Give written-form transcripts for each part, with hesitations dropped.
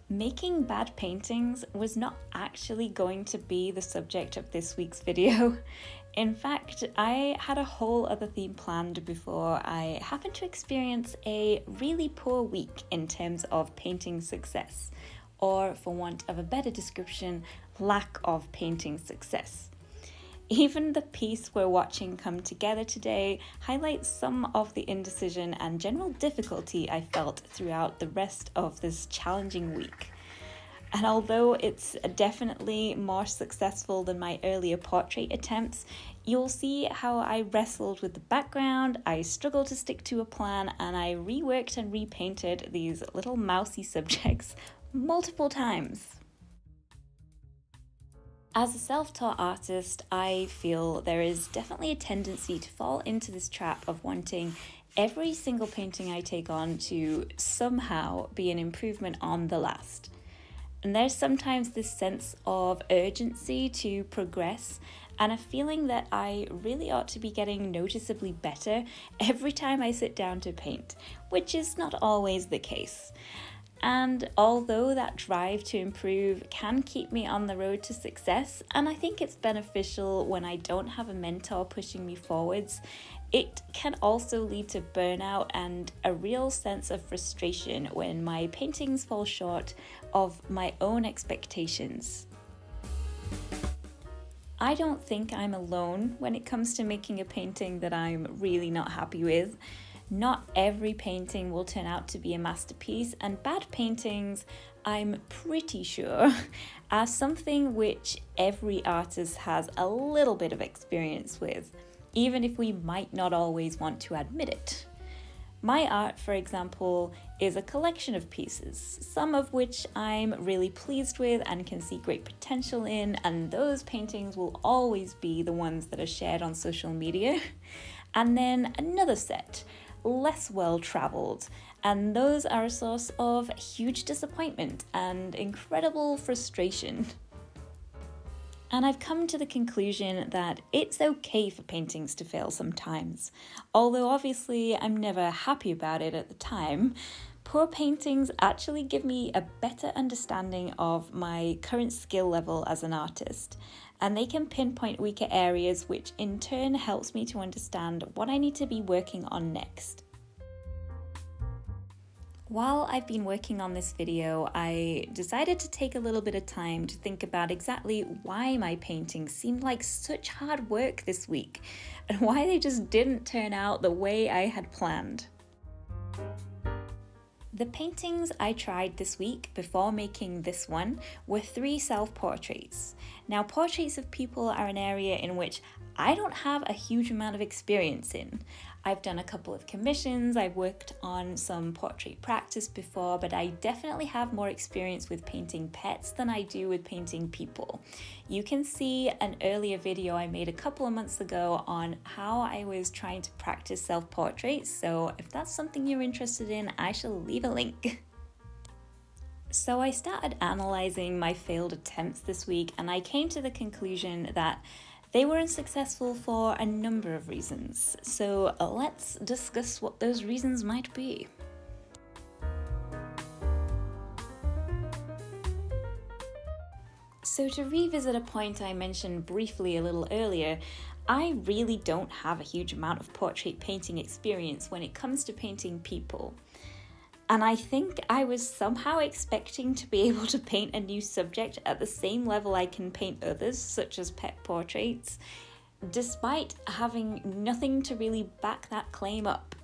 Making bad paintings was not actually going to be the subject of this week's video. In fact, I had a whole other theme planned before I happened to experience a really poor week in terms of painting success, or for want of a better description, lack of painting success. Even the piece we're watching come together today highlights some of the indecision and general difficulty I felt throughout the rest of this challenging week. And although it's definitely more successful than my earlier portrait attempts, you'll see how I wrestled with the background, I struggled to stick to a plan, and I reworked and repainted these little mousy subjects multiple times. As a self-taught artist, I feel there is definitely a tendency to fall into this trap of wanting every single painting I take on to somehow be an improvement on the last. And there's sometimes this sense of urgency to progress and a feeling that I really ought to be getting noticeably better every time I sit down to paint, which is not always the case. And although that drive to improve can keep me on the road to success, and I think it's beneficial when I don't have a mentor pushing me forwards, it can also lead to burnout and a real sense of frustration when my paintings fall short of my own expectations. I don't think I'm alone when it comes to making a painting that I'm really not happy with. Not every painting will turn out to be a masterpiece, and bad paintings, I'm pretty sure, are something which every artist has a little bit of experience with, even if we might not always want to admit it. My art, for example, is a collection of pieces, some of which I'm really pleased with and can see great potential in, and those paintings will always be the ones that are shared on social media. And then another set, less well-traveled, and those are a source of huge disappointment and incredible frustration. And I've come to the conclusion that it's okay for paintings to fail sometimes. Although obviously I'm never happy about it at the time, poor paintings actually give me a better understanding of my current skill level as an artist. And they can pinpoint weaker areas, which in turn helps me to understand what I need to be working on next. While I've been working on this video, I decided to take a little bit of time to think about exactly why my paintings seemed like such hard work this week, and why they just didn't turn out the way I had planned. The paintings I tried this week before making this one were 3 self-portraits. Now, portraits of people are an area in which I don't have a huge amount of experience in. I've done a couple of commissions, I've worked on some portrait practice before, but I definitely have more experience with painting pets than I do with painting people. You can see an earlier video I made a couple of months ago on how I was trying to practice self-portraits, so if that's something you're interested in, I shall leave a link. So I started analysing my failed attempts this week, and I came to the conclusion that they were unsuccessful for a number of reasons. So let's discuss what those reasons might be. So to revisit a point I mentioned briefly a little earlier, I really don't have a huge amount of portrait painting experience when it comes to painting people. And I think I was somehow expecting to be able to paint a new subject at the same level I can paint others, such as pet portraits, despite having nothing to really back that claim up.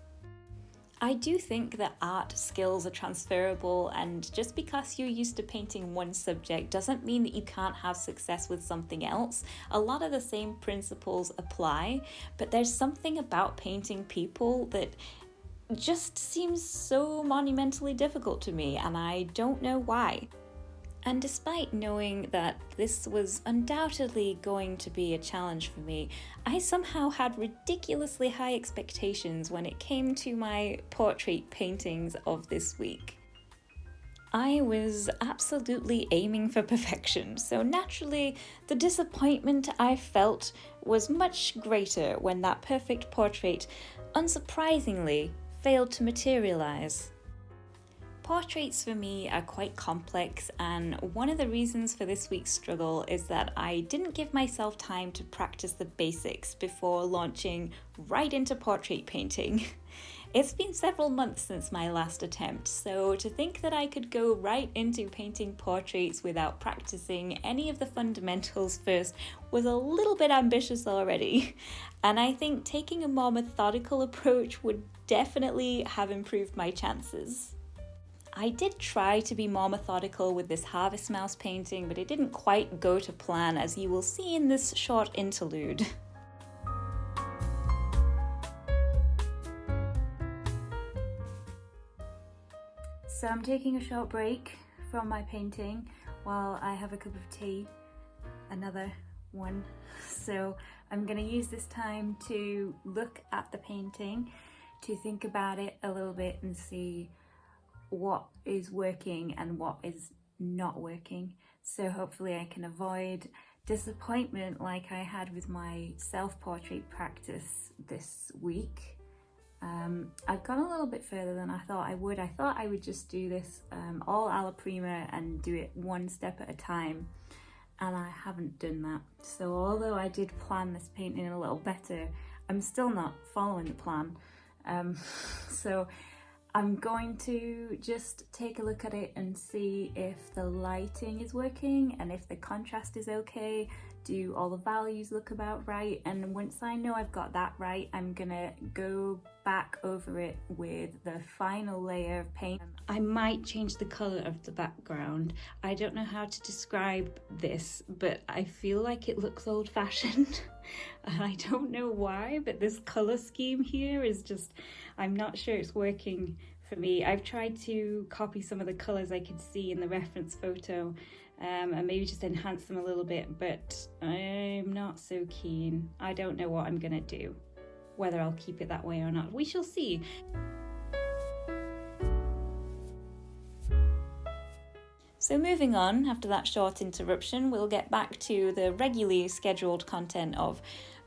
I do think that art skills are transferable, and just because you're used to painting one subject doesn't mean that you can't have success with something else. A lot of the same principles apply, but there's something about painting people that just seems so monumentally difficult to me, and I don't know why. And despite knowing that this was undoubtedly going to be a challenge for me, I somehow had ridiculously high expectations when it came to my portrait paintings of this week. I was absolutely aiming for perfection, so naturally the disappointment I felt was much greater when that perfect portrait, unsurprisingly, failed to materialize. Portraits for me are quite complex, and one of the reasons for this week's struggle is that I didn't give myself time to practice the basics before launching right into portrait painting. It's been several months since my last attempt, so to think that I could go right into painting portraits without practicing any of the fundamentals first was a little bit ambitious already. And I think taking a more methodical approach would definitely have improved my chances. I did try to be more methodical with this harvest mouse painting, but it didn't quite go to plan, as you will see in this short interlude. So I'm taking a short break from my painting while I have a cup of tea, another one. So I'm going to use this time to look at the painting, to think about it a little bit and see what is working and what is not working. So hopefully I can avoid disappointment like I had with my self-portrait practice this week. I've gone a little bit further than I thought I would. I thought I would just do this all alla prima and do it one step at a time, and I haven't done that. So although I did plan this painting a little better, I'm still not following the plan. So I'm going to just take a look at it and see if the lighting is working and if the contrast is okay. Do all the values look about right? And once I know I've got that right, I'm gonna go back over it with the final layer of paint. I might change the colour of the background. I don't know how to describe this, but I feel like it looks old-fashioned. And I don't know why, but this colour scheme here is just, I'm not sure it's working for me. I've tried to copy some of the colours I could see in the reference photo, and maybe just enhance them a little bit, but I'm not so keen. I don't know what I'm gonna do, whether I'll keep it that way or not. We shall see. So moving on, after that short interruption, we'll get back to the regularly scheduled content of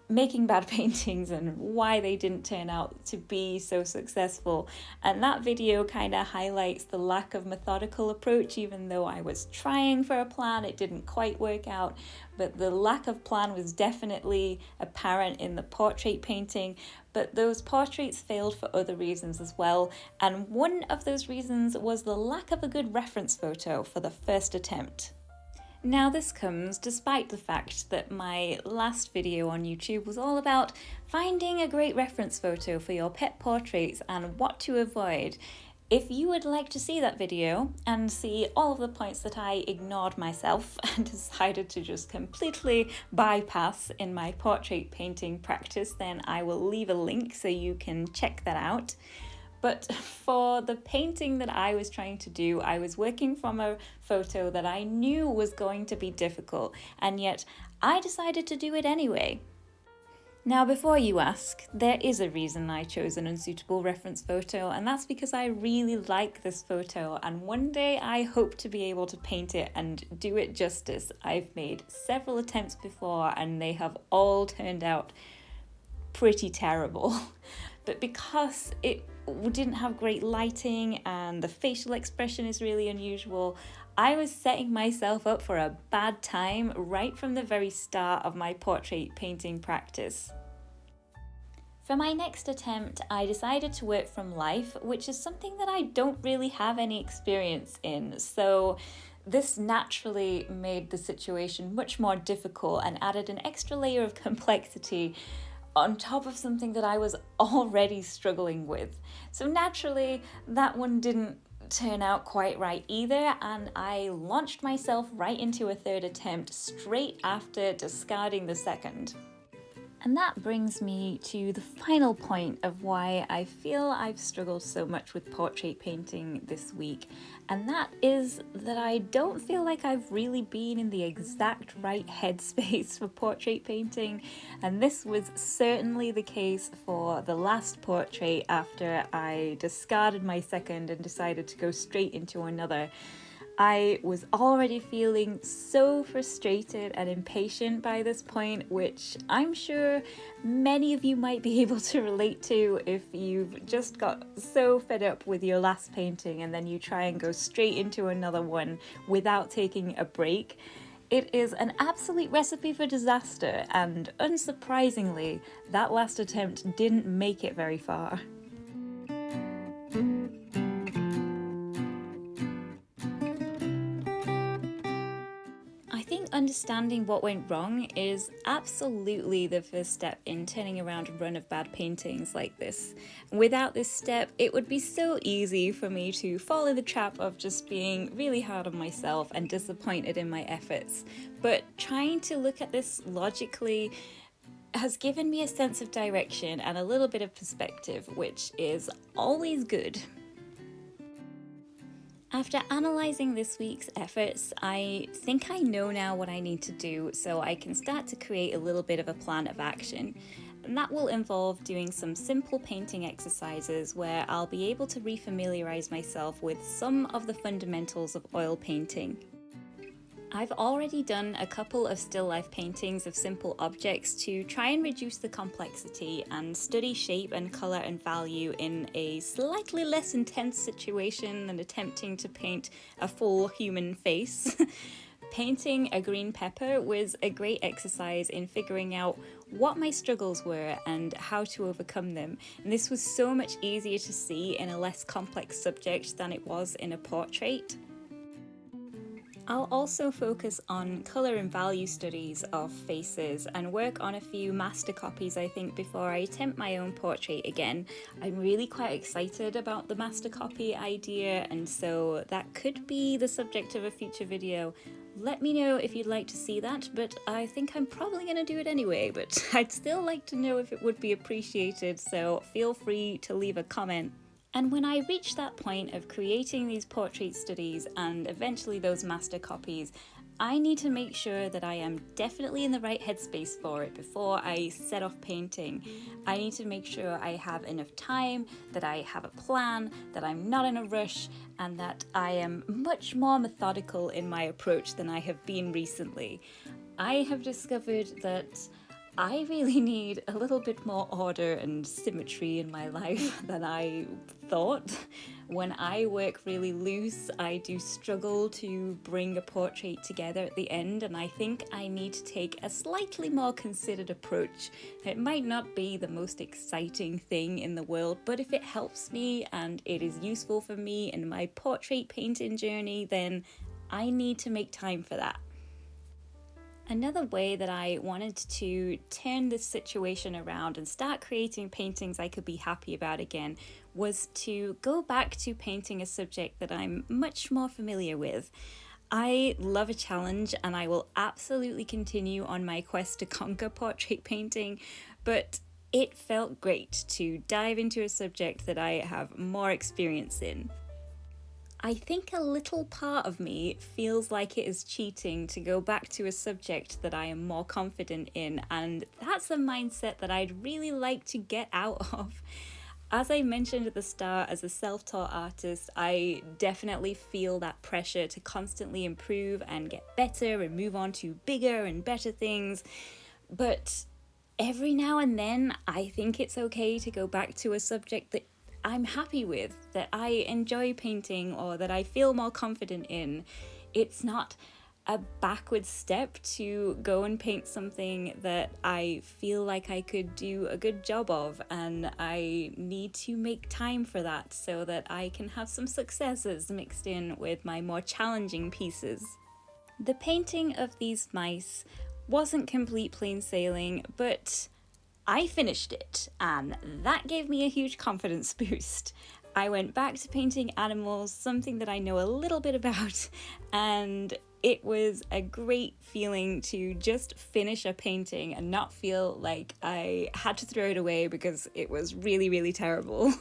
making bad paintings and why they didn't turn out to be so successful. And that video kind of highlights the lack of methodical approach. Even though I was trying for a plan, it didn't quite work out, but the lack of plan was definitely apparent in the portrait painting. But those portraits failed for other reasons as well, and one of those reasons was the lack of a good reference photo for the first attempt. Now this comes despite the fact that my last video on YouTube was all about finding a great reference photo for your pet portraits and what to avoid. If you would like to see that video and see all of the points that I ignored myself and decided to just completely bypass in my portrait painting practice, then I will leave a link so you can check that out. But for the painting that I was trying to do, I was working from a photo that I knew was going to be difficult, and yet I decided to do it anyway. Now, before you ask, there is a reason I chose an unsuitable reference photo, and that's because I really like this photo, and one day I hope to be able to paint it and do it justice. I've made several attempts before, and they have all turned out pretty terrible. But because it didn't have great lighting and the facial expression is really unusual, I was setting myself up for a bad time right from the very start of my portrait painting practice. For my next attempt, I decided to work from life, which is something that I don't really have any experience in. So this naturally made the situation much more difficult and added an extra layer of complexity on top of something that I was already struggling with. So naturally, that one didn't turn out quite right either, and I launched myself right into a third attempt straight after discarding the second. And that brings me to the final point of why I feel I've struggled so much with portrait painting this week, and that is that I don't feel like I've really been in the exact right headspace for portrait painting, and this was certainly the case for the last portrait after I discarded my second and decided to go straight into another. I was already feeling so frustrated and impatient by this point, which I'm sure many of you might be able to relate to if you've just got so fed up with your last painting and then you try and go straight into another one without taking a break. It is an absolute recipe for disaster, and unsurprisingly, that last attempt didn't make it very far. I think understanding what went wrong is absolutely the first step in turning around a run of bad paintings like this. Without this step, it would be so easy for me to fall in the trap of just being really hard on myself and disappointed in my efforts. But trying to look at this logically has given me a sense of direction and a little bit of perspective, which is always good. After analysing this week's efforts, I think I know now what I need to do so I can start to create a little bit of a plan of action. And that will involve doing some simple painting exercises where I'll be able to refamiliarise myself with some of the fundamentals of oil painting. I've already done a couple of still life paintings of simple objects to try and reduce the complexity and study shape and colour and value in a slightly less intense situation than attempting to paint a full human face. Painting a green pepper was a great exercise in figuring out what my struggles were and how to overcome them. And this was so much easier to see in a less complex subject than it was in a portrait. I'll also focus on colour and value studies of faces and work on a few master copies, I think, before I attempt my own portrait again. I'm really quite excited about the master copy idea, and so that could be the subject of a future video. Let me know if you'd like to see that, but I think I'm probably going to do it anyway, but I'd still like to know if it would be appreciated, so feel free to leave a comment. And when I reach that point of creating these portrait studies and eventually those master copies, I need to make sure that I am definitely in the right headspace for it before I set off painting. I need to make sure I have enough time, that I have a plan, that I'm not in a rush, and that I am much more methodical in my approach than I have been recently. I have discovered that I really need a little bit more order and symmetry in my life than I thought. When I work really loose, I do struggle to bring a portrait together at the end, and I think I need to take a slightly more considered approach. It might not be the most exciting thing in the world, but if it helps me and it is useful for me in my portrait painting journey, then I need to make time for that. Another way that I wanted to turn this situation around and start creating paintings I could be happy about again was to go back to painting a subject that I'm much more familiar with. I love a challenge and I will absolutely continue on my quest to conquer portrait painting, but it felt great to dive into a subject that I have more experience in. I think a little part of me feels like it is cheating to go back to a subject that I am more confident in, and that's a mindset that I'd really like to get out of. As I mentioned at the start, as a self-taught artist, I definitely feel that pressure to constantly improve and get better and move on to bigger and better things. But every now and then, I think it's okay to go back to a subject that I'm happy with, that I enjoy painting or that I feel more confident in. It's not a backward step to go and paint something that I feel like I could do a good job of, and I need to make time for that so that I can have some successes mixed in with my more challenging pieces. The painting of these mice wasn't complete plain sailing, but I finished it, and that gave me a huge confidence boost. I went back to painting animals, something that I know a little bit about, and it was a great feeling to just finish a painting and not feel like I had to throw it away because it was really, really terrible.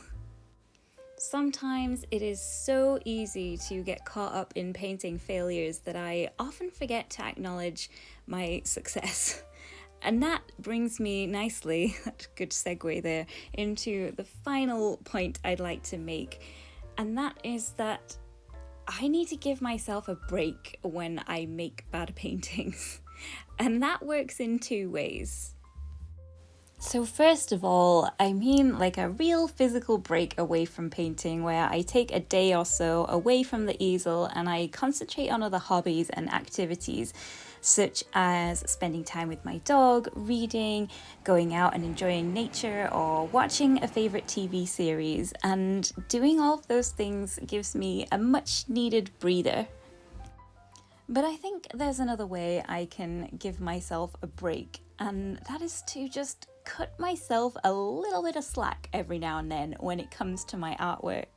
Sometimes it is so easy to get caught up in painting failures that I often forget to acknowledge my success. And that brings me nicely, good segue there, into the final point I'd like to make. And that is that I need to give myself a break when I make bad paintings. And that works in two ways. So first of all, I mean like a real physical break away from painting where I take a day or so away from the easel and I concentrate on other hobbies and activities, such as spending time with my dog, reading, going out and enjoying nature, or watching a favourite TV series. And doing all of those things gives me a much needed breather. But I think there's another way I can give myself a break, and that is to just cut myself a little bit of slack every now and then when it comes to my artwork.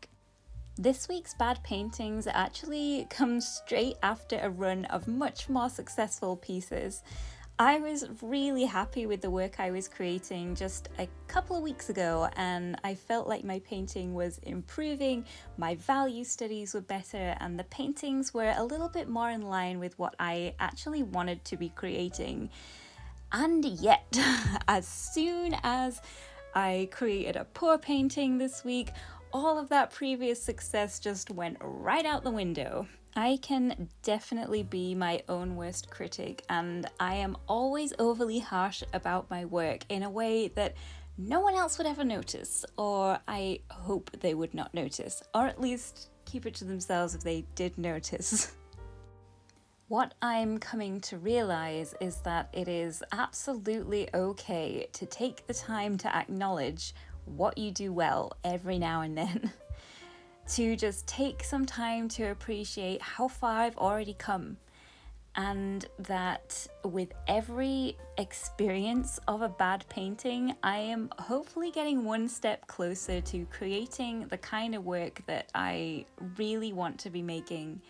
This week's bad paintings actually come straight after a run of much more successful pieces. I was really happy with the work I was creating just a couple of weeks ago, and I felt like my painting was improving, my value studies were better, and the paintings were a little bit more in line with what I actually wanted to be creating. And yet, as soon as I created a poor painting this week, all of that previous success just went right out the window. I can definitely be my own worst critic, and I am always overly harsh about my work in a way that no one else would ever notice, or I hope they would not notice, or at least keep it to themselves if they did notice. What I'm coming to realize is that it is absolutely okay to take the time to acknowledge what you do well every now and then. To just take some time to appreciate how far I've already come, and that with every experience of a bad painting, I am hopefully getting one step closer to creating the kind of work that I really want to be making.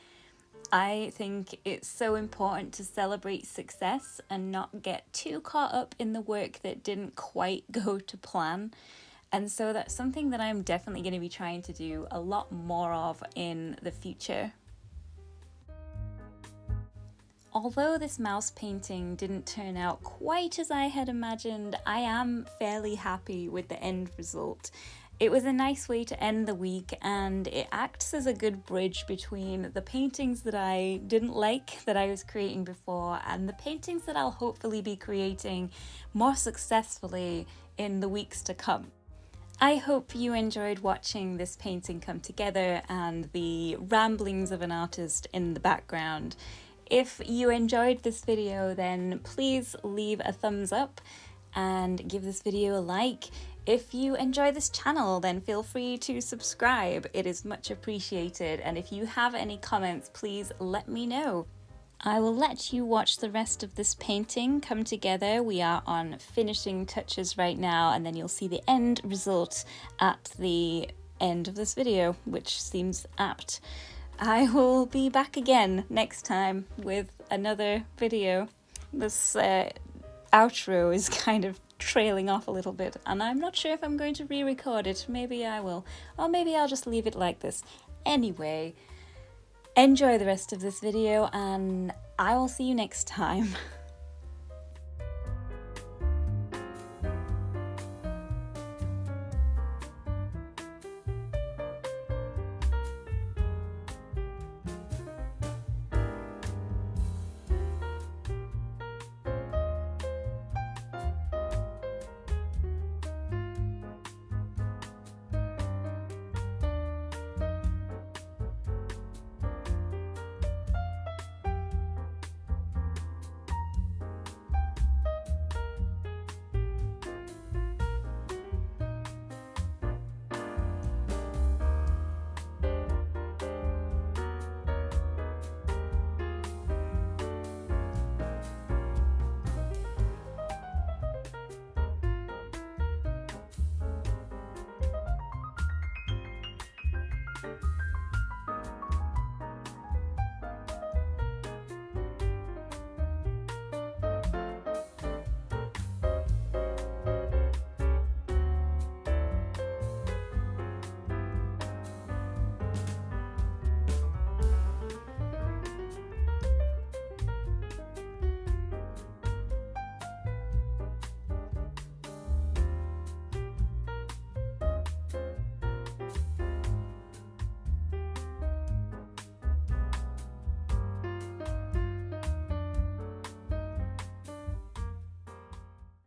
I think it's so important to celebrate success and not get too caught up in the work that didn't quite go to plan. And so that's something that I'm definitely going to be trying to do a lot more of in the future. Although this mouse painting didn't turn out quite as I had imagined, I am fairly happy with the end result. It was a nice way to end the week, and it acts as a good bridge between the paintings that I didn't like that I was creating before and the paintings that I'll hopefully be creating more successfully in the weeks to come. I hope you enjoyed watching this painting come together and the ramblings of an artist in the background. If you enjoyed this video, then please leave a thumbs up and give this video a like. If you enjoy this channel, then feel free to subscribe. It is much appreciated. And if you have any comments, please let me know. I will let you watch the rest of this painting come together. We are on finishing touches right now, and then you'll see the end result at the end of this video, which seems apt. I will be back again next time with another video. This outro is kind of trailing off a little bit, and I'm not sure if I'm going to re-record it. Maybe I will, or maybe I'll just leave it like this. Anyway, enjoy the rest of this video, and I will see you next time.